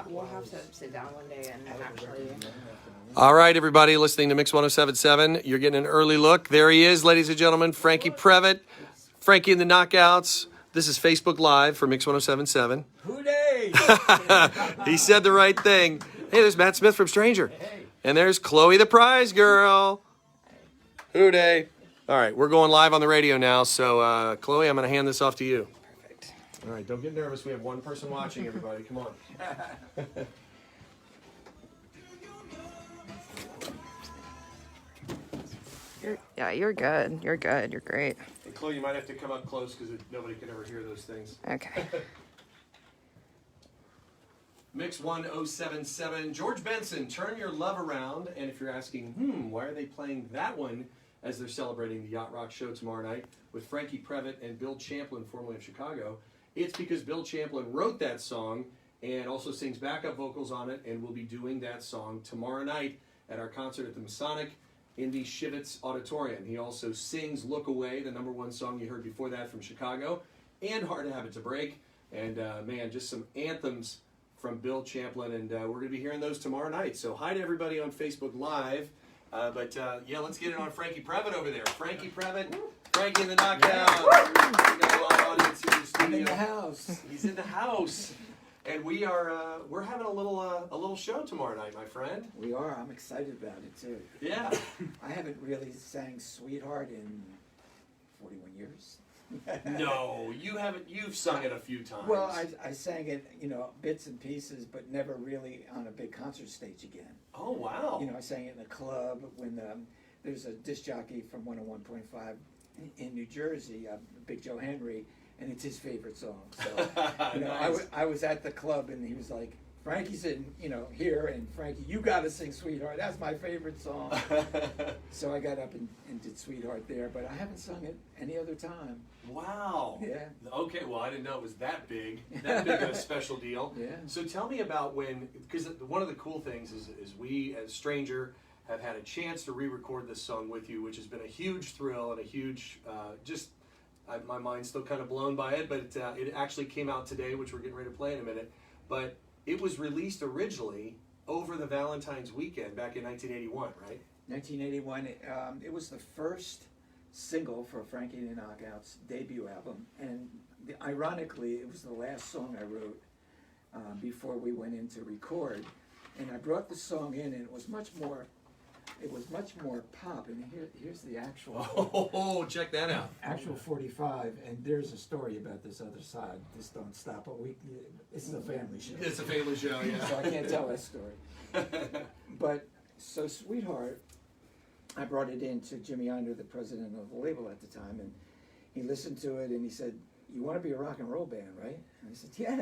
we'll have to sit down one day and actually. All right, everybody listening to Mix 107.7, you're getting an early look. There he is, ladies and gentlemen, Franke Previte, Frankie and the Knockouts. This is Facebook Live for Mix 107.7. Hooday! He said the right thing. Hey, there's Matt Smith from Stranger. And there's Chloe the Prize Girl. Hooday. All right, we're going live on the radio now. So, Chloe, I'm going to hand this off to you. Perfect. All right, don't get nervous. We have one person watching, everybody. Come on. You're good. You're good. You're great. And Chloe, you might have to come up close because nobody can ever hear those things. Okay. Mix 1077. George Benson, Turn Your Love Around. And if you're asking, why are they playing that one as they're celebrating the Yacht Rock show tomorrow night with Franke Previte and Bill Champlin, formerly of Chicago, it's because Bill Champlin wrote that song and also sings backup vocals on it, and we'll be doing that song tomorrow night at our concert at the Masonic in the Shivitz Auditorium. He also sings Look Away, the #1 song you heard before that from Chicago, and Hard Habit to Break. And man, just some anthems from Bill Champlin, and we're going to be hearing those tomorrow night. So hi to everybody on Facebook Live. Yeah, let's get it on Franke Previte over there. Franke Previte, Frankie and the Knockout. We got a live audience here in the studio. I'm in the house. He's in the house. And we're having a little show tomorrow night, my friend. We are. I'm excited about it, too. Yeah. I haven't really sang Sweetheart in 41 years. No, you haven't. You've sung it a few times. Well, I sang it, bits and pieces, but never really on a big concert stage again. Oh, wow. I sang it in a club when there's a disc jockey from 101.5 in New Jersey, Big Joe Henry, and it's his favorite song. So, Nice. I was at the club and he was like, Frankie's in, here, and Frankie, you got to sing Sweetheart. That's my favorite song. So I got up and did Sweetheart there, but I haven't sung it any other time. Wow. Yeah. Okay, well, I didn't know it was that big a special deal. Yeah. So tell me about because one of the cool things is we, as Stranger, have had a chance to re-record this song with you, which has been a huge thrill and a huge, my mind's still kind of blown by it, but it actually came out today, which we're getting ready to play in a minute. But it was released originally over the Valentine's weekend back in 1981, right? 1981, it was the first single for Frankie and the Knockouts' debut album, and ironically, it was the last song I wrote before we went in to record. And I brought the song in, and it was much more pop. And here's the actual. Oh, check that out. Actual 45, and there's a story about this other side. Just don't stop. But this is a family show. It's a family show, yeah. So I can't tell that story. But so Sweetheart, I brought it in to Jimmy Inder, the president of the label at the time, and he listened to it and he said, "You want to be a rock and roll band, right?" And I said, "Yeah."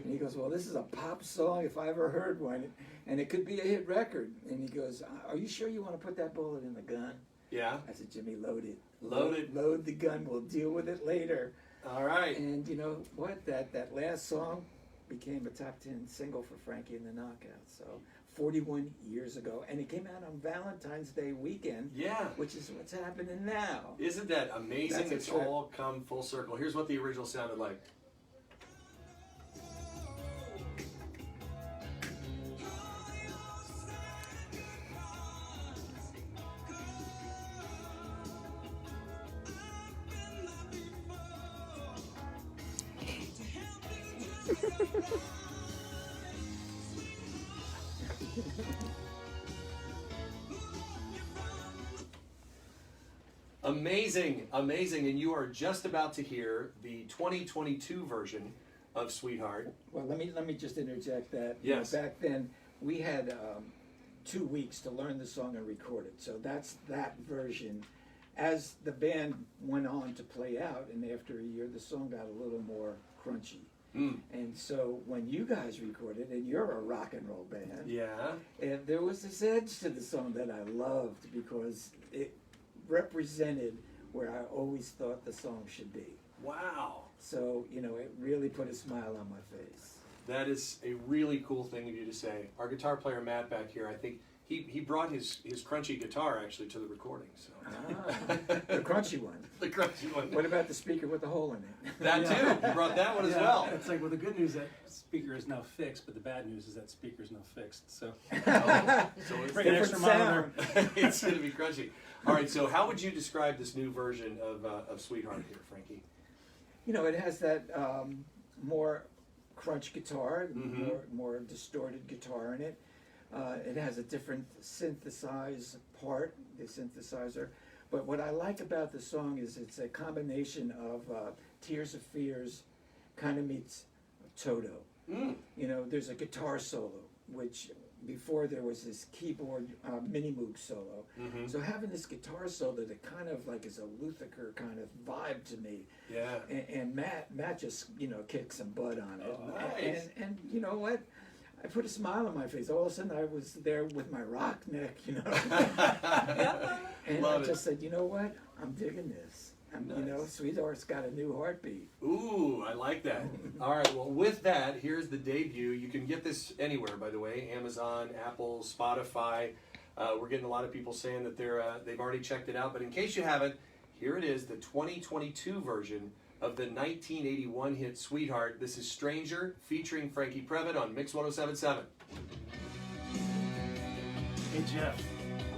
And he goes, "Well, this is a pop song if I ever heard one, and it could be a hit record." And he goes, "Are you sure you want to put that bullet in the gun?" Yeah. I said, "Jimmy, load it. Load the gun. We'll deal with it later." All right. And you know what? That last song became a top 10 single for Frankie and the Knockouts. So 41 years ago, and it came out on Valentine's Day weekend. Yeah. Which is what's happening now. Isn't that amazing? That's a It's trip. all come full circle. Here's what the original sounded like. Amazing, and you are just about to hear the 2022 version of Sweetheart. Well, let me just interject that. Yes. Back then, we had 2 weeks to learn the song and record it. So that's that version. As the band went on to play out, and after a year, the song got a little more crunchy. And so when you guys recorded, and you're a rock and roll band, and there was this edge to the song that I loved because it represented where I always thought the song should be. Wow. So, it really put a smile on my face. That is a really cool thing of you to say. Our guitar player, Matt, back here, I think he brought his crunchy guitar actually to the recording. So The crunchy one. the crunchy one. What about the speaker with the hole in it? That too. He brought that one as well. It's like, well, the good news is that speaker is now fixed, but the bad news is that speaker is now fixed. So So it's, bring an extra monitor. it's going to be crunchy. All right. So how would you describe this new version of Sweetheart here, Frankie? You know, it has that more crunch guitar, more distorted guitar in it. It has a different synthesize part, the synthesizer. But what I like about the song is it's a combination of Tears of Fears kind of meets Toto. Mm. You know, there's a guitar solo, which before there was this keyboard mini moog solo. Mm-hmm. So having this guitar solo that kind of like is a Luther kind of vibe to me. Yeah. And Matt just, you know, kicked some butt on it. Oh, nice. And you know what? I put a smile on my face. All of a sudden I was there with my rock neck, you know. And Love I it. just said, you know what? I'm digging this. You know, Nice. Sweetheart's got a new heartbeat. Ooh, I like that. All right, well, with that, here's the debut. You can get this anywhere, by the way, Amazon, Apple, Spotify. We're getting a lot of people saying that they've already checked it out. But in case you haven't, here it is, the 2022 version of the 1981 hit Sweetheart. This is Stranger, featuring Franke Previte on Mix 107.7. Hey, Jeff.